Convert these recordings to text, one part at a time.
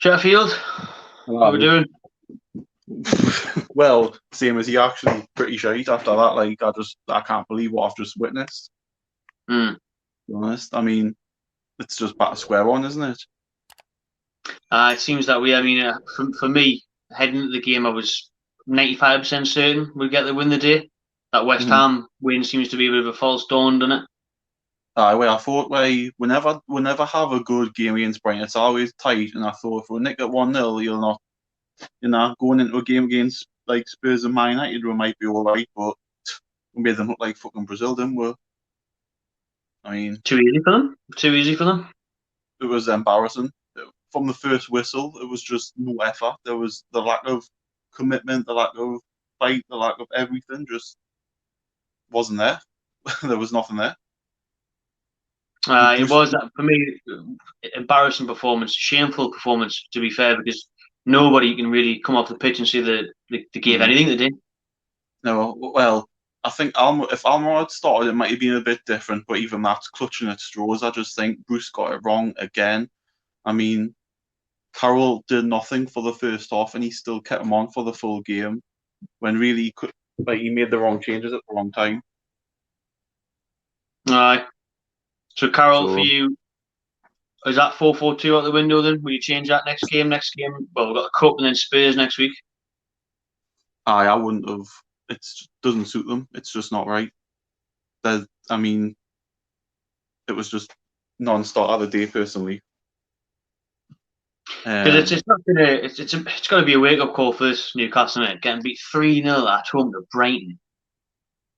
Sheffield, what are we doing? Well, same as you, actually pretty shite after that. Like, I can't believe what I've just witnessed. Mm. To be honest, I mean, it's just back to square one, isn't it? It seems that way. I mean, for me, heading into the game, I was 95% certain we'd get the win the day. That West Ham win seems to be a bit of a false dawn, doesn't it? Well, I thought whenever have a good game against Brighton, it's always tight. And I thought if we nick at 1-0, you're not going into a game against like Spurs and Man United, we might be all right, but we made them look like fucking Brazil, didn't we? I mean, Too easy for them. Too easy for them. it was embarrassing. From the first whistle, it was just no effort. There was the lack of commitment, the lack of fight, the lack of everything just wasn't there. There was nothing there. It was, for me, embarrassing performance, shameful performance, to be fair, because nobody can really come off the pitch and say that they gave anything they did. No, well, I think if Almiron had started, it might have been a bit different, but even that's clutching at straws. I just think Bruce got it wrong again. I mean, Carroll did nothing for the first half, and he still kept him on for the full game, when really he made the wrong changes at the wrong time. Aye. So, Carroll, for you, is that 4-4-2 out the window then? Will you change that next game? Well, we've got the Cup and then Spurs next week. I wouldn't have. It doesn't suit them. It's just not right. I mean, it was just non-start of the day, personally. Because it's got to be a wake-up call for this Newcastle, isn't it? Getting beat 3-0 at home to Brighton.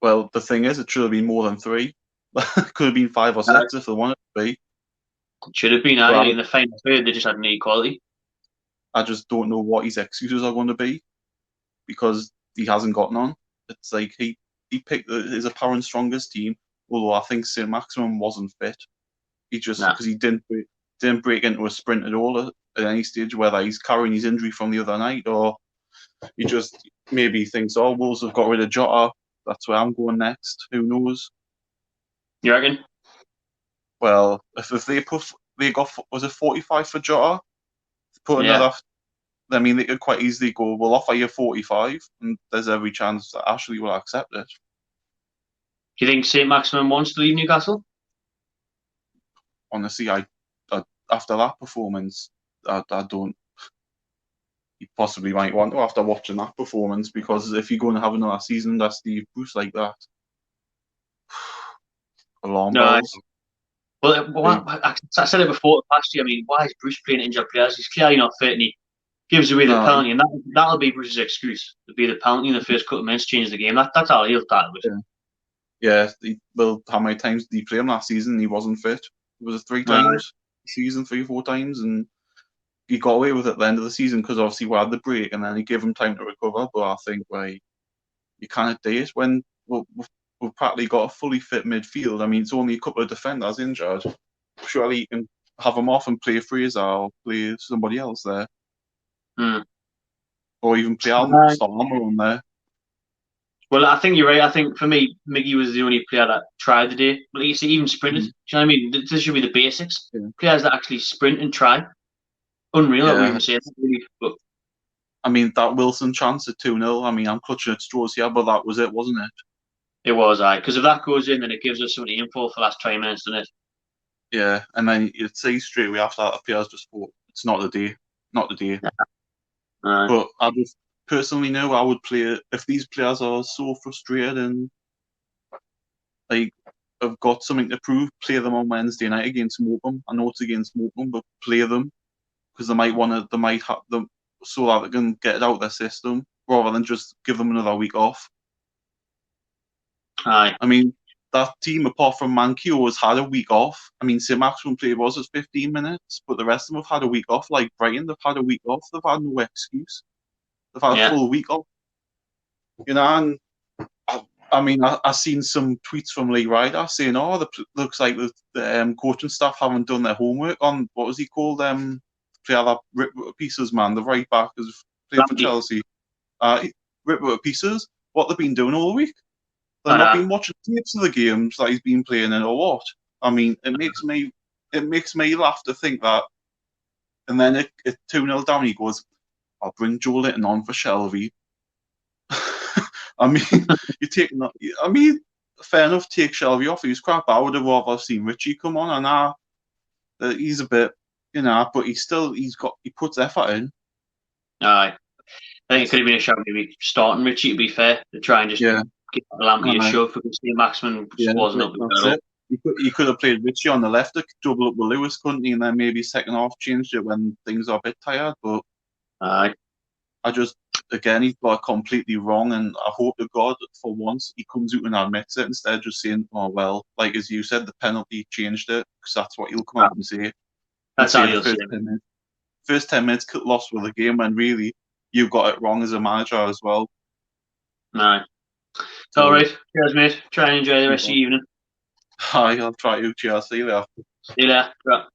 Well, the thing is, it should have been more than 3. Could have been 5 or 6 if they wanted to be. It should have been. In the final third, they just had an equality. I just don't know what his excuses are going to be, because he hasn't got none. It's like he picked his apparent strongest team, although I think Saint-Maximin wasn't fit. He just because he didn't break into a sprint at all at any stage, whether he's carrying his injury from the other night or he just maybe thinks, oh, Wolves have got rid of Jota, that's where I'm going next. Who knows? You reckon? Well, if they got, was it 45 for Jota? Another. I mean, they could quite easily go, we'll offer you 45, and there's every chance that Ashley will accept it. Do you think Saint-Maximin wants to leave Newcastle? Honestly, I after that performance, I don't. He possibly might want to after watching that performance, because if you're going to have another season that's Steve Bruce like that, alarm bells. Well, I said it before last year. I mean, why is Bruce playing injured players? He's clearly not fit, and he gives away the penalty, and that'll be Bruce's excuse. It'll be the penalty in the first couple of minutes, change the game. That's all he'll start with. Yeah. Well, how many times did he play him last season? He wasn't fit. It was 3 times season, 3 or 4 times, and he got away with it at the end of the season because obviously we had the break, and then he gave him time to recover. But I think you can't do it when we've practically got a fully fit midfield. I mean, it's only a couple of defenders injured. Surely you can have them off and play Fraser or play somebody else there. Or even play Almiron there. Well, I think you're right. I think for me, Miggy was the only player that tried today. But like you see, even sprinted. Do you know what I mean? This should be the basics. Yeah. Players that actually sprint and try. Unreal that we even say that, really. But I mean, that Wilson chance at 2-0, I mean, I'm clutching at straws here, but that was it, wasn't it? It was, because if that goes in, then it gives us something info for the last 20 minutes, doesn't it? Yeah, and then you'd say straight away after that, players just thought, it's not the day. Not the day. Yeah. But I just personally know I would play, if these players are so frustrated and have got something to prove, play them on Wednesday night against Morecambe. I know it's against Morecambe, but play them, because they might have them so that they can get it out of their system, rather than just give them another week off. Aye. I mean, that team, apart from Manquillo, has had a week off. I mean, Saint-Maximin played was it 15 minutes, but the rest of them have had a week off. Like Brighton, they've had a week off. They've had no excuse. They've had a full week off. You know, and I mean, I've seen some tweets from Lee Ryder saying, "Oh, looks like the coaching staff haven't done their homework on what was he called? Player that ripped pieces, man. The right back is playing for Chelsea. Ripped pieces. What they've been doing all week? They've not been watching tapes of the games that he's been playing in, or what? I mean, it makes me laugh to think that And then at 2-0 down, he goes, "I'll bring Joe Litton on for Shelby." I mean, fair enough, take Shelby off. He was crap. I would have rather seen Richie come on, and he's a bit, but he puts effort in. Aye. I think it could have been a shout maybe starting Richie, to be fair, to try and just give Lampy a shove, because Saint-Maximin wasn't up at all. He could have played Richie on the left, double up with Lewis, couldn't he? And then maybe second half changed it when things are a bit tired. But aye. Again, he got it completely wrong, and I hope to God for once he comes out and admits it instead of just saying, "Oh well," like as you said, the penalty changed it, because that's what he'll come out and say. That's how he'll say. First 10 minutes lost with the game, and really you got it wrong as a manager as well. Aye. All right. Cheers, mate. Try and enjoy the rest of the evening. I'll try to. Cheers. See you later. See you later.